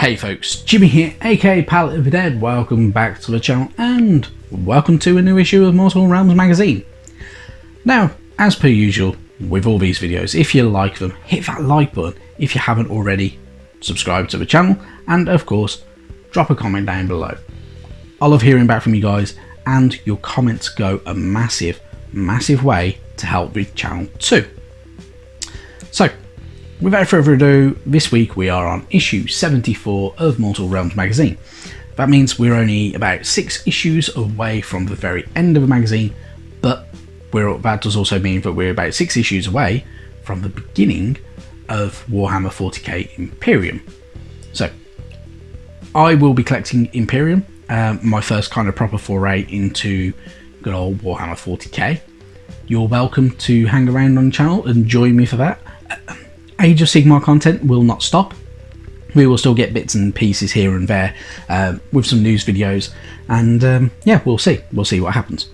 Hey folks, Jimmy here, aka Palette of the Dead. Welcome back to the channel and welcome to a new issue of Mortal Realms magazine. Now, as per usual with all these videos, if you like them, hit that like button. If you haven't already, subscribe to the channel and of course, drop a comment down below. I love hearing back from you guys and your comments go a massive way to help the channel too. So, without further ado, this week we are on issue 74 of Mortal Realms magazine. That means we're only about 6 issues away from the very end of the magazine, but that does also mean that we're about 6 issues away from the beginning of Warhammer 40k Imperium. So, I will be collecting Imperium, my first kind of proper foray into good old Warhammer 40k. You're welcome to hang around on the channel and join me for that. Age of Sigmar content will not stop. We will still get bits and pieces here and there with some news videos, and yeah, we'll see what happens.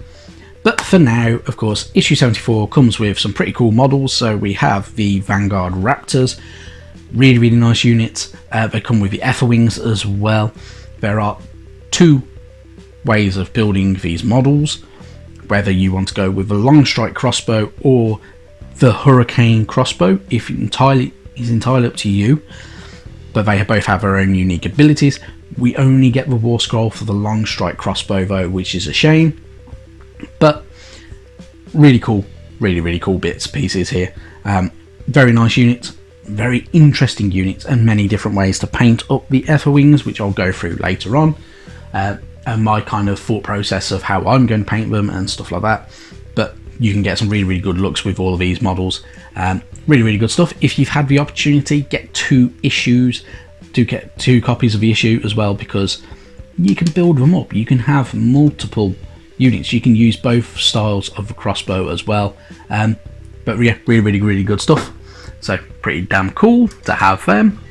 But for now, of course, issue 74 comes with some pretty cool models. So we have the Vanguard Raptors, really nice units. They come with the Aetherwings as well. There are 2 ways of building these models, whether you want to go with the long strike crossbow or the Hurricane Crossbow is entirely up to you, but they both have their own unique abilities. We only get the War Scroll for the long strike crossbow though, which is a shame, but really cool bits pieces here. Very nice units, very interesting units, and many different ways to paint up the Aetherwings, which I'll go through later on, and my kind of thought process of how I'm going to paint them and stuff like that. But you can get some really good looks with all of these models. Really good stuff. If you've had the opportunity, get 2 issues. Do get 2 copies of the issue as well, because you can build them up. You can have multiple units. You can use both styles of the crossbow as well. But yeah, really good stuff. So pretty damn cool to have them.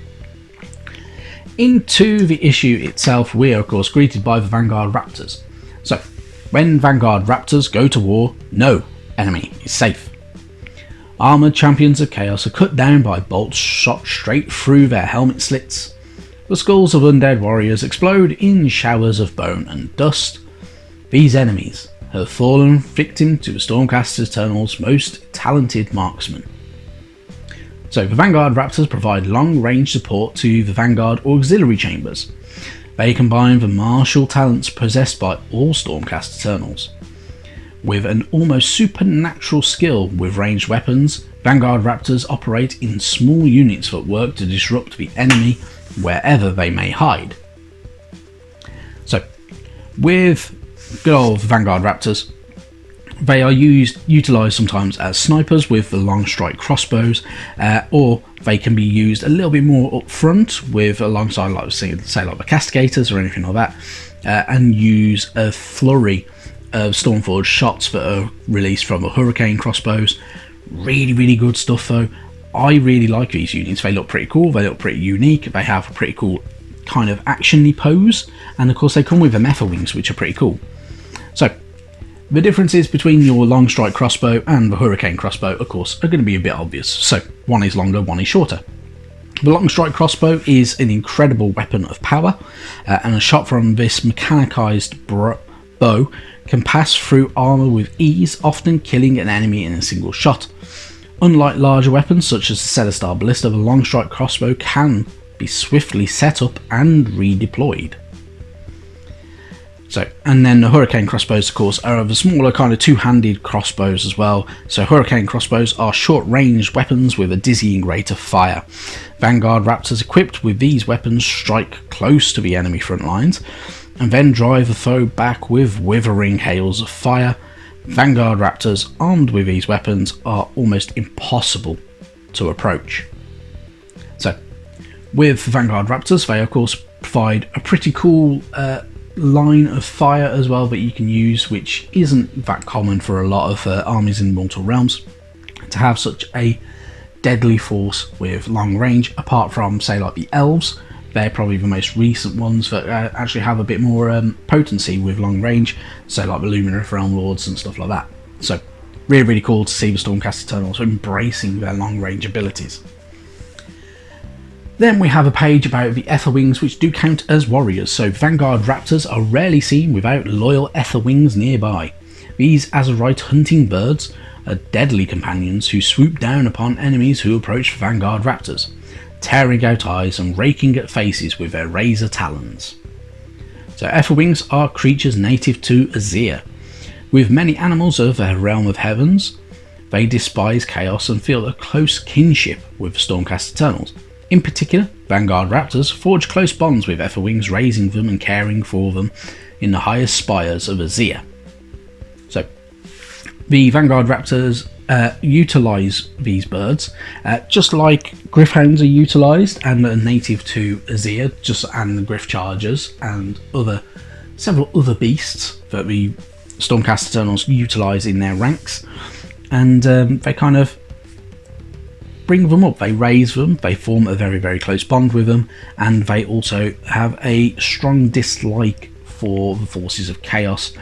Into the issue itself, we are of course greeted by the Vanguard Raptors. So, when Vanguard Raptors go to war, no enemy is safe. Armoured champions of chaos are cut down by bolts shot straight through their helmet slits. The skulls of undead warriors explode in showers of bone and dust. These enemies have fallen victim to the Stormcast Eternal's most talented marksmen. So the Vanguard Raptors provide long-range support to the Vanguard auxiliary chambers. They combine the martial talents possessed by all Stormcast Eternals. With an almost supernatural skill with ranged weapons, Vanguard Raptors operate in small units that work to disrupt the enemy wherever they may hide. So, with good old Vanguard Raptors, they are utilised sometimes as snipers with the long strike crossbows, or they can be used a little bit more up front with alongside, like say like the castigators or anything like that, and use a flurry of Stormforged shots that are released from the Hurricane crossbows. Really good stuff though. I really like these units. They look pretty cool. They look pretty unique. They have a pretty cool kind of actiony pose, and of course they come with the Aetherwings, which are pretty cool. So the differences between your long strike crossbow and the Hurricane crossbow, of course, are going to be a bit obvious. So one is longer, one is shorter. The long strike crossbow is an incredible weapon of power, and a shot from this mechanicized bow can pass through armour with ease, often killing an enemy in a single shot. Unlike larger weapons such as the Celestar Ballista, the long strike crossbow can be swiftly set up and redeployed. So, and then the Hurricane crossbows, of course, are the smaller kind of 2-handed crossbows as well. So Hurricane crossbows are short-range weapons with a dizzying rate of fire. Vanguard Raptors equipped with these weapons strike close to the enemy front lines, and then drive the foe back with withering hails of fire. Vanguard Raptors armed with these weapons are almost impossible to approach. So, with Vanguard Raptors, they of course provide a pretty cool line of fire as well that you can use, which isn't that common for a lot of armies in Mortal Realms, to have such a deadly force with long range, apart from say like the elves. They're probably the most recent ones that actually have a bit more potency with long range, so like the Luminous Realm Lords and stuff like that. So really cool to see the Stormcast Eternals embracing their long range abilities. Then we have a page about the Aetherwings, which do count as warriors, so Vanguard Raptors are rarely seen without loyal Aetherwings nearby. These Azyrite hunting birds are deadly companions who swoop down upon enemies who approach Vanguard Raptors, tearing out eyes and raking at faces with their razor talons. So Aetherwings are creatures native to Azyr. With many animals of their realm of heavens, they despise chaos and feel a close kinship with Stormcast Eternals. In particular, Vanguard Raptors forge close bonds with Aetherwings, raising them and caring for them in the highest spires of Azyr. So, the Vanguard Raptors utilise these birds, just like Gryph-hounds are utilised and are native to Azyr, and the Gryph Chargers and several other beasts that the Stormcast Eternals utilise in their ranks, and they kind of bring them up, they raise them, they form a very, very close bond with them, and they also have a strong dislike for the forces of chaos,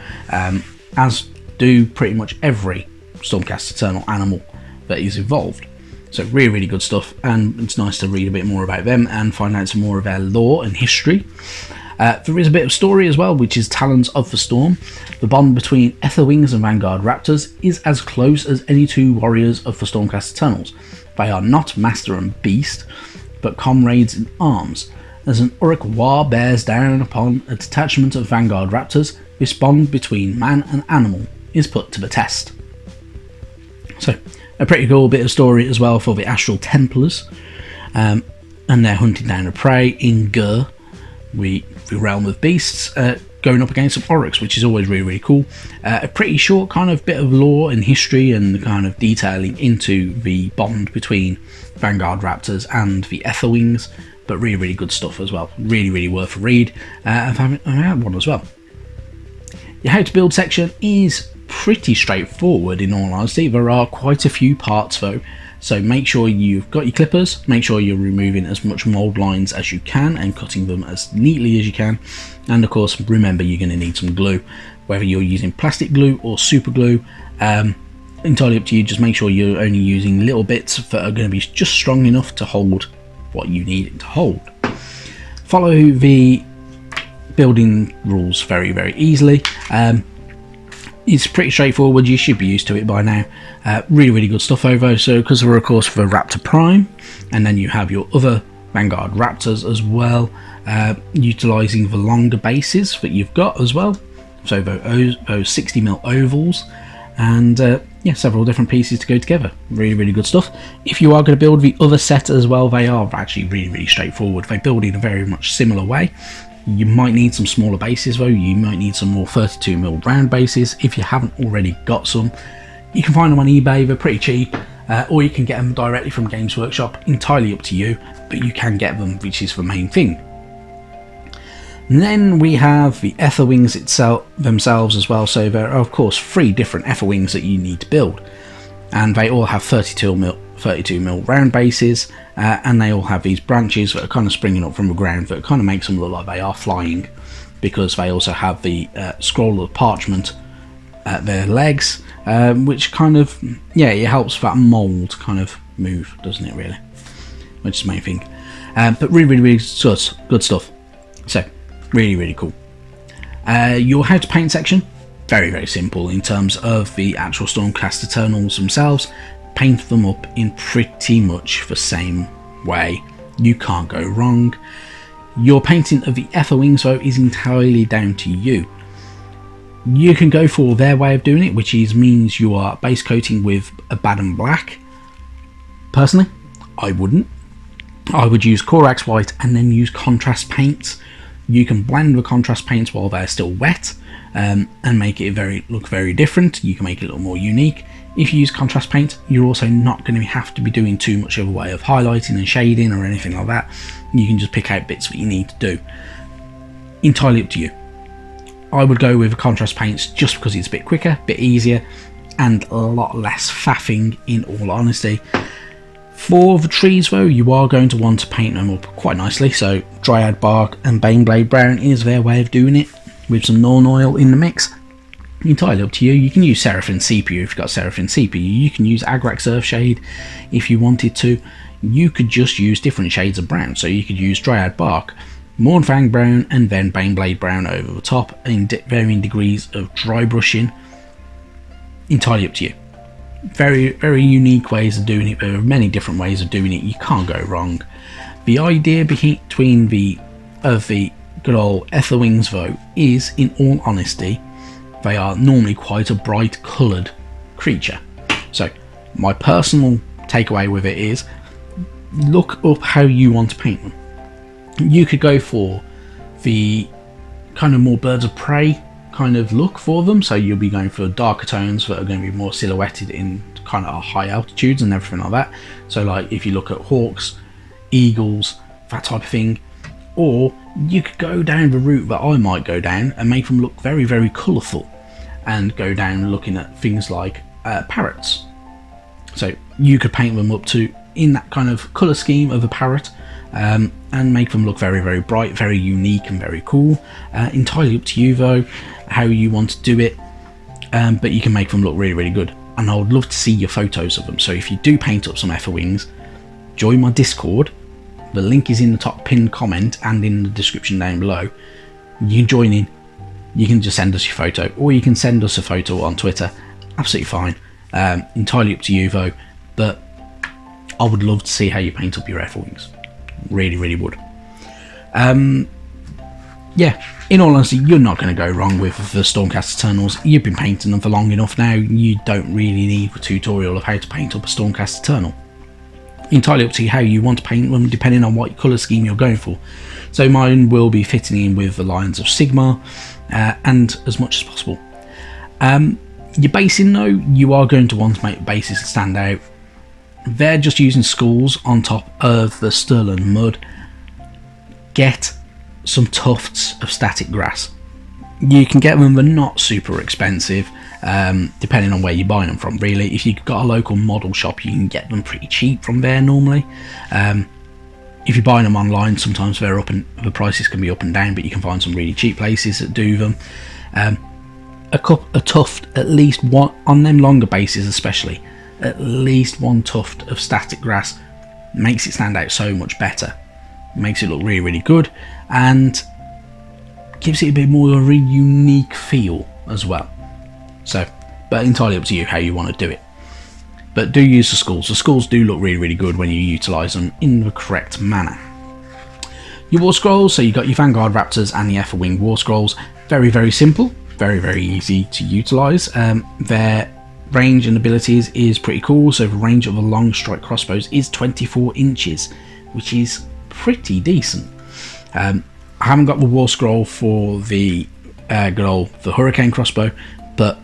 as do pretty much every Stormcast Eternal animal that is evolved. So really, really good stuff, and it's nice to read a bit more about them and find out some more of their lore and history. There is a bit of story as well, which is Talons of the Storm. The bond between Aetherwings and Vanguard Raptors is as close as any two warriors of the Stormcast Eternals. They are not master and beast, but comrades in arms. As an Uruk War bears down upon a detachment of Vanguard Raptors, this bond between man and animal is put to the test. So, a pretty cool bit of story as well for the Astral Templars, and they're hunting down a prey in Gur, the realm of beasts, going up against some Oryx, which is always really, really cool. A pretty short kind of bit of lore and history and kind of detailing into the bond between Vanguard Raptors and the Aetherwings, but really, really good stuff as well. Really, really worth a read. I've had one as well. Your how to build section is pretty straightforward in all honesty. There are quite a few parts though, so make sure you've got your clippers, make sure you're removing as much mould lines as you can and cutting them as neatly as you can, and of course remember you're going to need some glue, whether you're using plastic glue or super glue, entirely up to you. Just make sure you're only using little bits that are going to be just strong enough to hold what you need it to hold. Follow the building rules very, very easily. It's pretty straightforward, you should be used to it by now. Really, really good stuff over. So, because we're of course for Raptor Prime, and then you have your other Vanguard Raptors as well, utilising the longer bases that you've got as well. So those 60mm ovals, and yeah, several different pieces to go together. Really, really good stuff. If you are going to build the other set as well, they are actually really, really straightforward. They build in a very much similar way. You might need some smaller bases though, you might need some more 32mm round bases. If you haven't already got some, you can find them on eBay, they're pretty cheap, or you can get them directly from Games Workshop, entirely up to you, but you can get them, which is the main thing. And then we have the Aetherwings themselves as well, so there are of course 3 different Aetherwings that you need to build, and they all have 32mm round bases, and they all have these branches that are kind of springing up from the ground that kind of makes them look like they are flying, because they also have the scroll of parchment at their legs, which kind of, yeah, it helps that mould kind of move, doesn't it really, which is the main thing. But really, really, really good stuff. So really, really cool. Your how to paint section, very, very simple in terms of the actual Stormcast Eternals themselves. Paint them up in pretty much the same way. You can't go wrong. Your painting of the Aetherwings though is entirely down to you. You can go for their way of doing it, which means you are base coating with a Baden Black. Personally, I wouldn't. I would use Corax White and then use contrast paints. You can blend the contrast paints while they're still wet, and make it look very different. You can make it a little more unique. If you use contrast paint, you're also not going to have to be doing too much of a way of highlighting and shading or anything like that. You can just pick out bits that you need to do. Entirely up to you. I would go with the contrast paints just because it's a bit quicker, a bit easier, and a lot less faffing in all honesty. For the trees though, you are going to want to paint them up quite nicely, so Dryad Bark and Baneblade Brown is their way of doing it, with some Norn Oil in the mix. Entirely up to you. You can use Seraphim Sepia if you've got Seraphim Sepia. You can use Agrax Earthshade if you wanted to. you could just use different shades of brown. So you could use Dryad Bark, Mournfang Brown, and then Baneblade Brown over the top, in varying degrees of dry brushing. Entirely up to you. Very, very unique ways of doing it. There are many different ways of doing it. You can't go wrong. The idea between the good old Aetherwings though is, in all honesty, they are normally quite a bright coloured creature. So my personal takeaway with it is, look up how you want to paint them. You could go for the kind of more birds of prey kind of look for them, so you'll be going for darker tones that are going to be more silhouetted in kind of high altitudes and everything like that. So like if you look at hawks, eagles, that type of thing. Or you could go down the route that I might go down and make them look very, very colourful, and go down looking at things like parrots. So you could paint them up to in that kind of colour scheme of a parrot, and make them look very, very bright, very unique and very cool. Entirely up to you though how you want to do it, but you can make them look really, really good. And I would love to see your photos of them. So if you do paint up some Aetherwings, join my Discord. The link is in the top pinned comment and in the description down below. You can join in. You can just send us your photo, or you can send us a photo on Twitter. Absolutely fine. Entirely up to you though, but I would love to see how you paint up your Aetherwings. Really, really would. Yeah, in all honesty, you're not going to go wrong with the Stormcast Eternals. You've been painting them for long enough now. You don't really need a tutorial of how to paint up a Stormcast Eternal. Entirely up to you how you want to paint them, depending on what colour scheme you're going for. So mine will be fitting in with the lines of Sigmar, and as much as possible. Your basing though, you are going to want to make bases stand out. They're just using skulls on top of the Stirland mud. Get some tufts of static grass. You can get them, they're not super expensive, depending on where you're buying them from really. If you've got a local model shop, you can get them pretty cheap from there normally. If you're buying them online, sometimes they're up and the prices can be up and down, but you can find some really cheap places that do them. A tuft, at least one on them longer bases especially, at least one tuft of static grass makes it stand out so much better. Makes it look really, really good, and gives it a bit more of a unique feel as well. So, but entirely up to you how you want to do it. But do use the skulls. The skulls do look really, really good when you utilise them in the correct manner. Your War Scrolls, so you've got your Vanguard Raptors and the Aetherwing War Scrolls. Very, very simple. Very, very easy to utilise. Their range and abilities is pretty cool. So the range of the long strike crossbows is 24 inches, which is pretty decent. I haven't got the War Scroll for the the Hurricane crossbow, but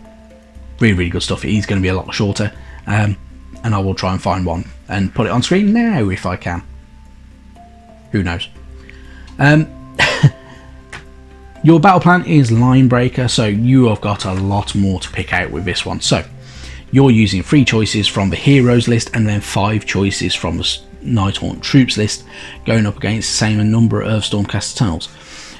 really, really good stuff. It is going to be a lot shorter, and I will try and find one and put it on screen now if I can. Who knows? Your battle plan is Linebreaker, so you have got a lot more to pick out with this one. So you're using 3 choices from the Heroes list and then 5 choices from the Nighthaunt Troops list, going up against the same number of Stormcast Eternals.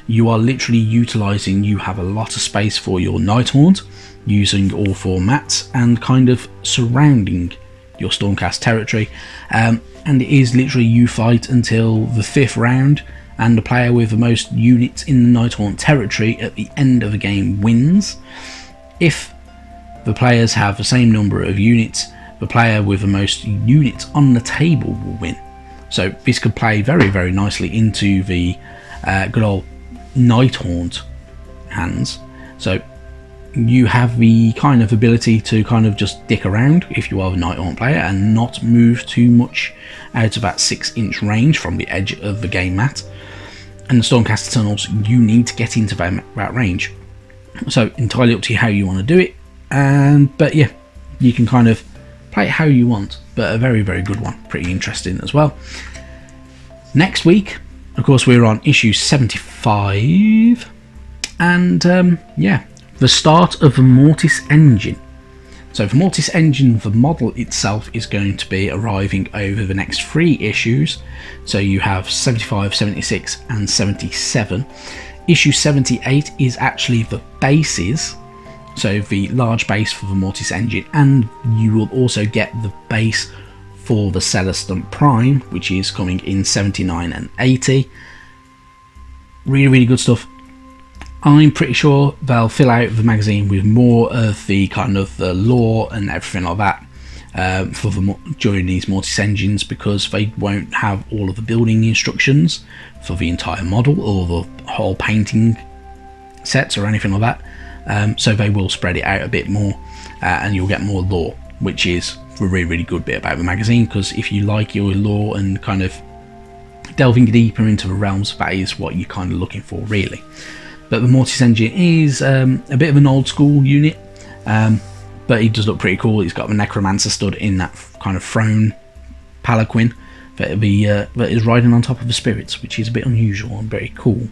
You are literally utilising, you have a lot of space for your Nighthaunt, using all 4 mats and kind of surrounding your Stormcast territory, and it is literally you fight until the 5th round, and the player with the most units in the Nighthaunt territory at the end of the game wins. If the players have the same number of units, the player with the most units on the table will win. So this could play very, very nicely into the good old Nighthaunt hands. So you have the kind of ability to kind of just dick around if you are the Nighthaunt player and not move too much out of that 6-inch range from the edge of the game mat. And the Stormcast Eternals, you need to get into that range. So entirely up to you how you want to do it. But yeah, you can kind of play it how you want, but a very, very good one. Pretty interesting as well. Next week, of course, we're on issue 75, and yeah, the start of the Mortis engine. So the Mortis engine, the model itself, is going to be arriving over the next 3 issues. So you have 75, 76 and 77. Issue 78 is actually the bases, so the large base for the Mortis engine, and you will also get the base for the Celestant Prime, which is coming in 79 and 80. Really good stuff. I'm pretty sure they'll fill out the magazine with more of the kind of the lore and everything like that during these Mortis engines, because they won't have all of the building instructions for the entire model or the whole painting sets or anything like that. So they will spread it out a bit more, and you'll get more lore, which is a really good bit about the magazine, because if you like your lore and kind of delving deeper into the realms, that is what you're kind of looking for, really. But the Mortis engine is a bit of an old school unit, but he does look pretty cool. He's got the Necromancer stud in that kind of throne palanquin that is riding on top of the spirits, which is a bit unusual and very cool.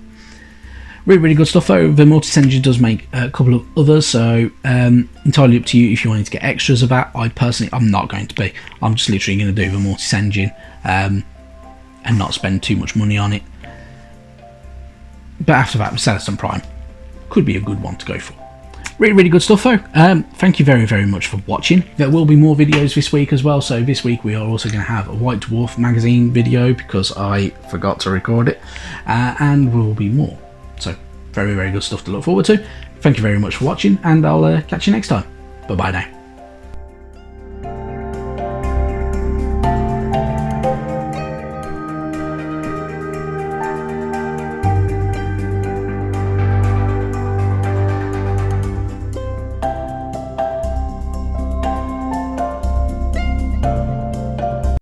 Really good stuff though. The Mortis engine does make a couple of others, so entirely up to you if you wanted to get extras of that. I'm not going to be. I'm just literally going to do the Mortis engine and not spend too much money on it. But after that, the Celestant Prime could be a good one to go for. Really good stuff though. Thank you very much for watching. There will be more videos this week as well. So this week we are also going to have a White Dwarf magazine video because I forgot to record it, and will be more. So very good stuff to look forward to. Thank you very much for watching, and I'll catch you next time. Bye bye now.